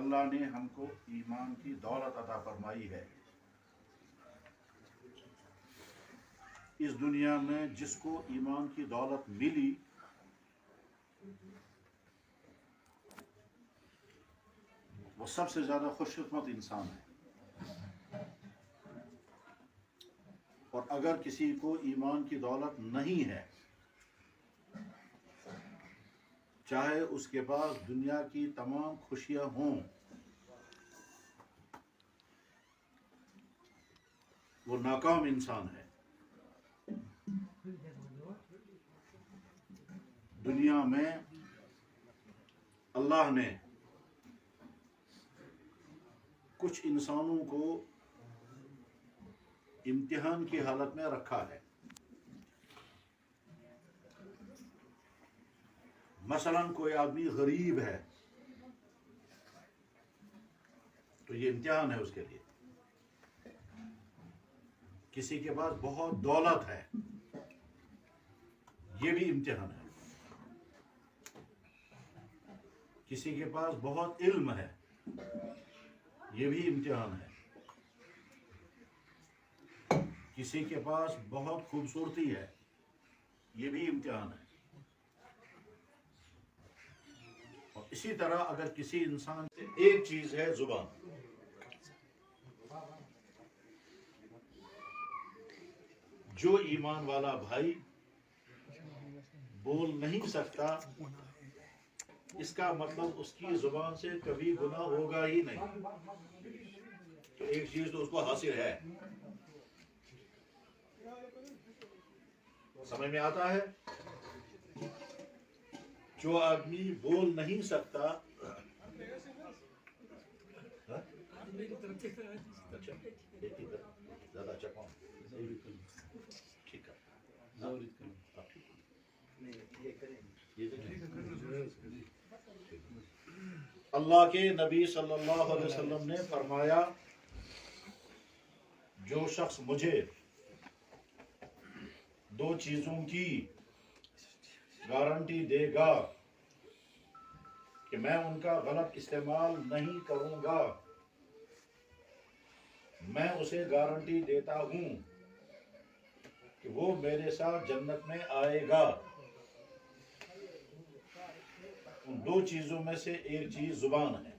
اللہ نے ہم کو ایمان کی دولت عطا فرمائی ہے. اس دنیا میں جس کو ایمان کی دولت ملی وہ سب سے زیادہ خوش قسمت انسان ہے. اور اگر کسی کو ایمان کی دولت نہیں ہے، چاہے اس کے پاس دنیا کی تمام خوشیاں ہوں، وہ ناکام انسان ہے. دنیا میں اللہ نے کچھ انسانوں کو امتحان کی حالت میں رکھا ہے. مثلا کوئی آدمی غریب ہے تو یہ امتحان ہے اس کے لیے. کسی کے پاس بہت دولت ہے، یہ بھی امتحان ہے. کسی کے پاس بہت علم ہے، یہ بھی امتحان ہے. کسی کے پاس بہت خوبصورتی ہے، یہ بھی امتحان ہے. اور اسی طرح اگر کسی انسان سے ایک چیز ہے زبان، جو ایمان والا بھائی بول نہیں سکتا، اس کا مطلب اس کی زبان سے کبھی گناہ ہوگا ہی نہیں. تو ایک چیز تو اس کو حاصل ہے. سمجھ میں آتا ہے؟ جو آدمی بول نہیں سکتا، زیادہ اچھا کون ٹھیک ہے، اللہ کے نبی صلی اللہ علیہ وسلم نے فرمایا، جو شخص مجھے دو چیزوں کی گارنٹی دے گا کہ میں ان کا غلط استعمال نہیں کروں گا، میں اسے گارنٹی دیتا ہوں کہ وہ میرے ساتھ جنت میں آئے گا. ان دو چیزوں میں سے ایک چیز زبان ہے.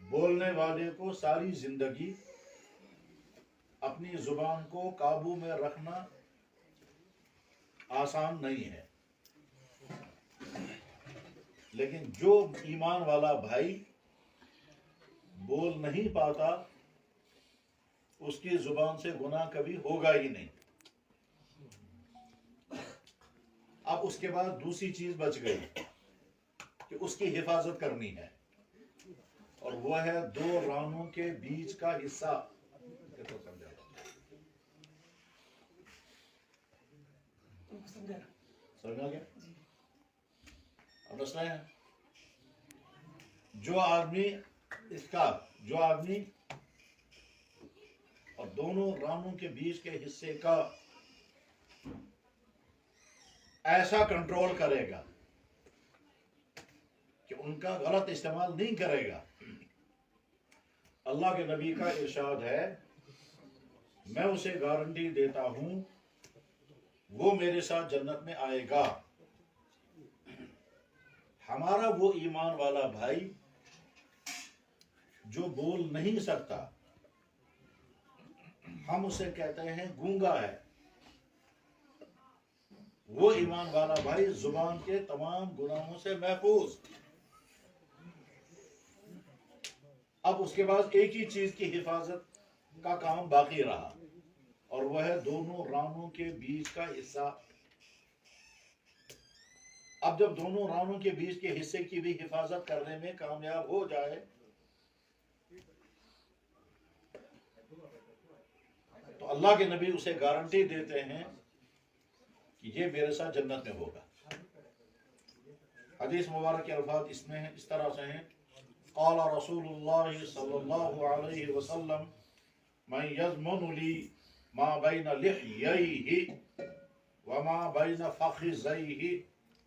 بولنے والے کو ساری زندگی اپنی زبان کو قابو میں رکھنا آسان نہیں ہے، لیکن جو ایمان والا بھائی بول نہیں پاتا، اس کی زبان سے گناہ کبھی ہوگا ہی نہیں. اب اس کے بعد دوسری چیز بچ گئی کہ اس کی حفاظت کرنی ہے، اور وہ ہے دو رانوں کے بیچ کا حصہ. سمجھا گیا؟ اب مسئلہ ہے جو آدمی اور دونوں رانوں کے بیچ کے حصے کا ایسا کنٹرول کرے گا کہ ان کا غلط استعمال نہیں کرے گا. اللہ کے نبی کا ارشاد ہے، میں اسے گارنٹی دیتا ہوں وہ میرے ساتھ جنت میں آئے گا. ہمارا وہ ایمان والا بھائی جو بول نہیں سکتا، ہم اسے کہتے ہیں گونگا ہے، وہ ایمان والا بھائی زبان کے تمام گناہوں سے محفوظ. اب اس کے بعد ایک ہی چیز کی حفاظت کا کام باقی رہا، اور وہ ہے دونوں رانوں کے بیچ کا حصہ. اب جب دونوں رانوں کے بیچ کے حصے کی بھی حفاظت کرنے میں کامیاب ہو جائے تو اللہ کے نبی اسے گارنٹی دیتے ہیں کہ یہ میرے ساتھ جنت میں ہوگا. حدیث مبارک کے الفاظ اس میں ہیں، اس طرح سے ہیں، قال رسول اللہ صلی اللہ علیہ وسلم من یضمن لی ما بین لحییہ وما بین فخذیہ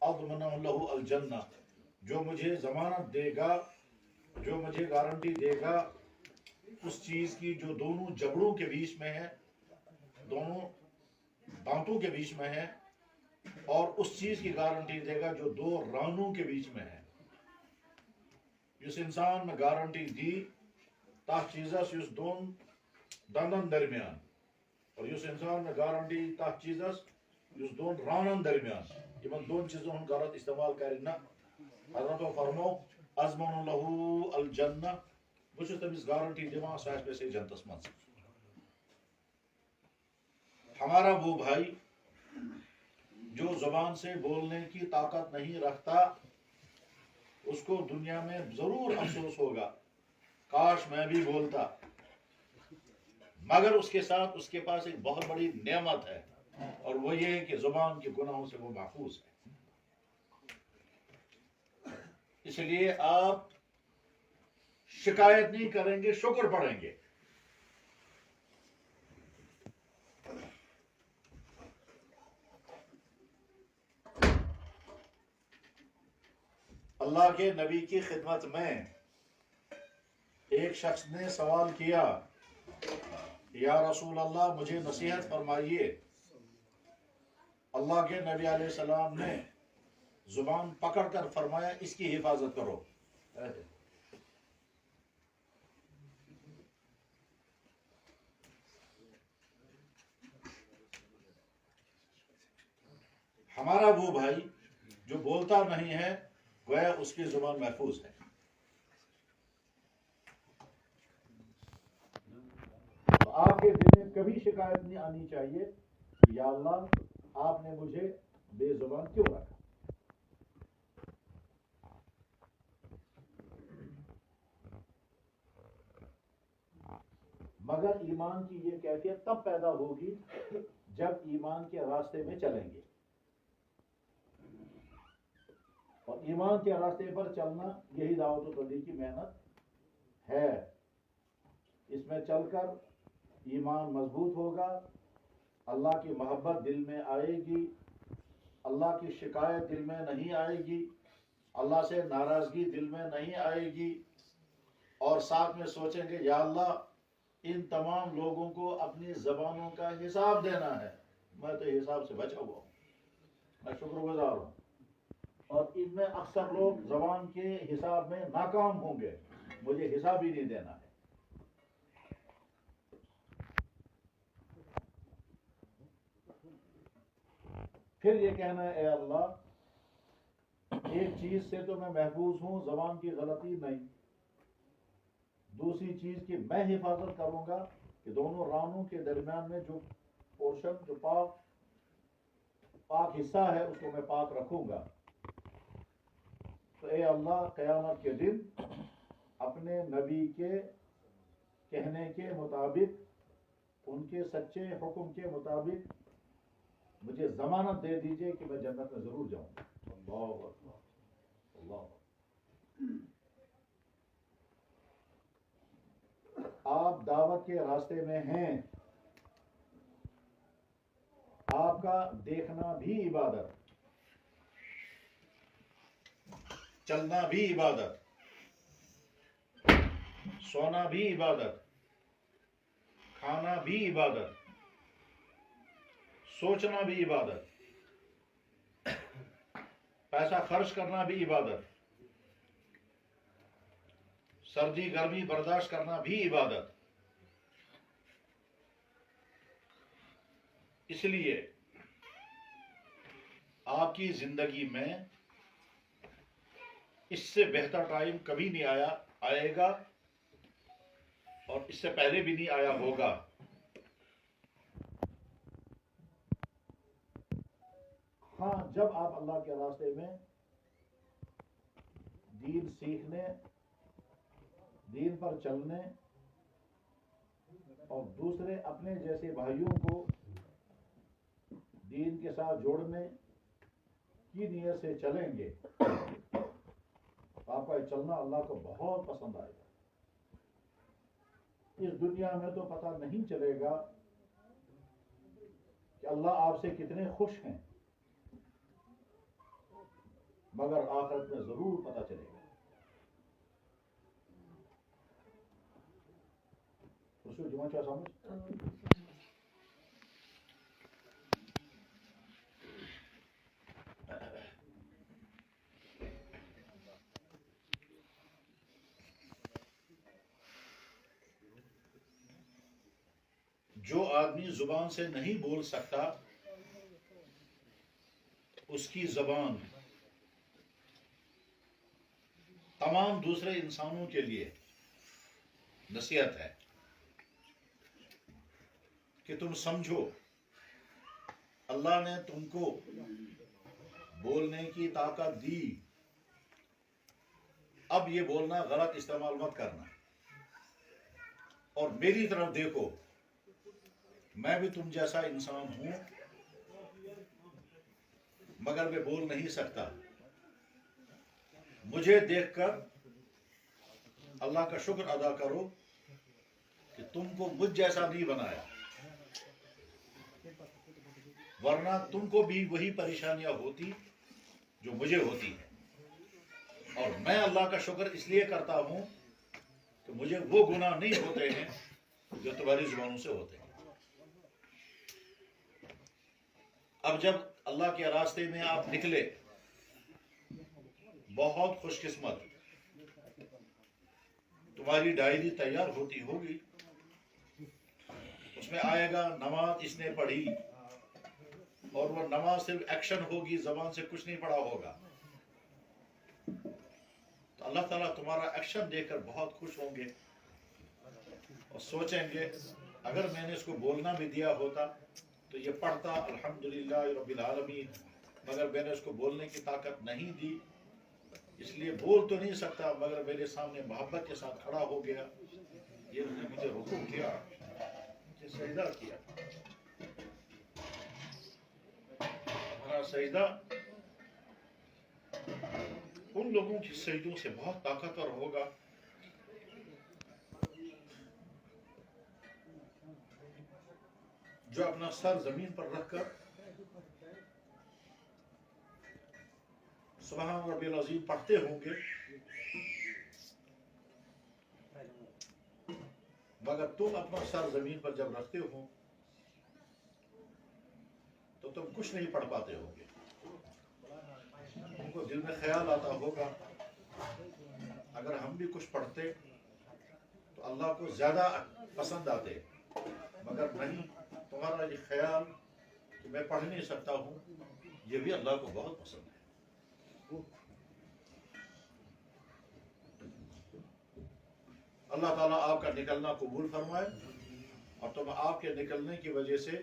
اضمن له الجنہ جو مجھے ضمانت دے گا، جو مجھے گارنٹی دے گا اس چیز کی جو دونوں جبڑوں کے بیچ میں ہے، دونوں دانتوں کے بیچ میں ہے، اور اس چیز کی گارنٹی دے گا جو دو رانوں کے بیچ میں ہے. اس انسان میں گارنٹی دی تاہ چیزس اس دون دندن درمیان، اور اس انسان میں گارنٹی تاہ چیزس اس دون رانن درمیان. یمن دون چیزوں ہن غلط استعمال کرنا. حضرت فرمو ازمن لہو الجنہ، بس تمس گارنٹی دِوان سہ آسہِ سے جنتس مز. ہمارا وہ بھائی جو زبان سے بولنے کی طاقت نہیں رکھتا، اس کو دنیا میں ضرور افسوس ہوگا، کاش میں بھی بولتا. مگر اس کے ساتھ اس کے پاس ایک بہت بڑی نعمت ہے، اور وہ یہ ہے کہ زبان کے گناہوں سے وہ محفوظ ہے. اس لیے آپ شکایت نہیں کریں گے، شکر پڑھیں گے. اللہ کے نبی کی خدمت میں ایک شخص نے سوال کیا، یا رسول اللہ مجھے نصیحت فرمائیے. اللہ کے نبی علیہ السلام نے زبان پکڑ کر فرمایا اس کی حفاظت کرو. ہمارا وہ بھائی جو بولتا نہیں ہے، گویا اس کی زبان محفوظ ہے. تو آپ کے دل میں کبھی شکایت نہیں آنی چاہیے کہ یا اللہ آپ نے مجھے بے زبان کیوں رکھا. مگر ایمان کی یہ کیفیت تب پیدا ہوگی جب ایمان کے راستے میں چلیں گے. اور ایمان کے راستے پر چلنا یہی دعوت و تبلیغ کی محنت ہے. اس میں چل کر ایمان مضبوط ہوگا، اللہ کی محبت دل میں آئے گی، اللہ کی شکایت دل میں نہیں آئے گی، اللہ سے ناراضگی دل میں نہیں آئے گی، اور ساتھ میں سوچیں گے یا اللہ ان تمام لوگوں کو اپنی زبانوں کا حساب دینا ہے، میں تو حساب سے بچا ہوا ہوں، میں شکر گزار ہوں. اور ان میں اکثر لوگ زبان کے حساب میں ناکام ہوں گے، مجھے حساب ہی نہیں دینا ہے. پھر یہ کہنا ہے اے اللہ ایک چیز سے تو میں محفوظ ہوں، زبان کی غلطی نہیں. دوسری چیز کی میں حفاظت کروں گا کہ دونوں رانوں کے درمیان میں جو پورشن، جو پاک حصہ ہے اس کو میں پاک رکھوں گا. تو اے اللہ قیامت کے دن اپنے نبی کے کہنے کے مطابق، ان کے سچے حکم کے مطابق مجھے ضمانت دے دیجئے کہ میں جنت میں ضرور جاؤں گا. اللہ اکبر، اللہ اکبر. آپ دعوت کے راستے میں ہیں، آپ کا دیکھنا بھی عبادت، چلنا بھی عبادت، سونا بھی عبادت، کھانا بھی عبادت، سوچنا بھی عبادت، پیسہ خرچ کرنا بھی عبادت، سردی گرمی برداشت کرنا بھی عبادت. اس لیے آپ کی زندگی میں اس سے بہتر ٹائم کبھی نہیں آئے گا، اور اس سے پہلے بھی نہیں آیا ہوگا. ہاں جب آپ اللہ کے راستے میں دین سیکھنے، دین پر چلنے اور دوسرے اپنے جیسے بھائیوں کو دین کے ساتھ جوڑنے کی نیت سے چلیں گے، آپ کا یہ چلنا اللہ کو بہت پسند آئے گا. اس دنیا میں تو پتہ نہیں چلے گا کہ اللہ آپ سے کتنے خوش ہیں. مگر آخرت میں ضرور پتہ چلے گا. رسول جمعہ کیا سمجھ؟ جو آدمی زبان سے نہیں بول سکتا اس کی زبان تمام دوسرے انسانوں کے لیے نصیحت ہے کہ تم سمجھو اللہ نے تم کو بولنے کی طاقت دی، اب یہ بولنا غلط استعمال مت کرنا، اور میری طرف دیکھو میں بھی تم جیسا انسان ہوں مگر میں بول نہیں سکتا. مجھے دیکھ کر اللہ کا شکر ادا کرو کہ تم کو مجھ جیسا نہیں بنایا، ورنہ تم کو بھی وہی پریشانیاں ہوتی جو مجھے ہوتی ہیں. اور میں اللہ کا شکر اس لیے کرتا ہوں کہ مجھے وہ گناہ نہیں ہوتے ہیں جو تمہاری زبانوں سے ہوتے ہیں. اب جب اللہ کے راستے میں آپ نکلے، بہت خوش قسمت، تمہاری ڈائری تیار ہوتی ہوگی، اس میں آئے گا نماز اس نے پڑھی، اور وہ نماز صرف ایکشن ہوگی، زبان سے کچھ نہیں پڑھا ہوگا. تو اللہ تعالیٰ تمہارا ایکشن دیکھ کر بہت خوش ہوں گے اور سوچیں گے اگر میں نے اس کو بولنا بھی دیا ہوتا تو یہ پڑھتا الحمدللہ رب العالمین، مگر میں نے اس کو بولنے کی طاقت نہیں دی، اس لیے بول تو نہیں سکتا مگر میرے سامنے محبت کے ساتھ کھڑا ہو گیا، یہ نے مجھے رکوع کیا، مجھے سجدہ کیا. ہمارا سجدہ ان لوگوں کی سجدوں سے بہت طاقتور ہوگا جو اپنا سر زمین پر رکھ کر سبحان ربی العظیم پڑھتے ہوں گے، مگر تم اپنا سر زمین پر جب رکھتے ہو تو تم کچھ نہیں پڑھ پاتے ہو گے. تم کو دل میں خیال آتا ہوگا اگر ہم بھی کچھ پڑھتے تو اللہ کو زیادہ پسند آتے، مگر نہیں، تمہارا یہ خیال کہ میں پڑھ نہیں سکتا ہوں یہ بھی اللہ کو بہت پسند ہے. اللہ تعالیٰ آپ کا نکلنا قبول فرمائے، اور تم آپ کے نکلنے کی وجہ سے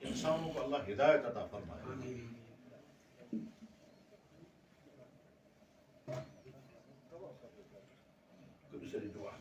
انسانوں کو اللہ ہدایت عطا فرمائے. دوسری دعا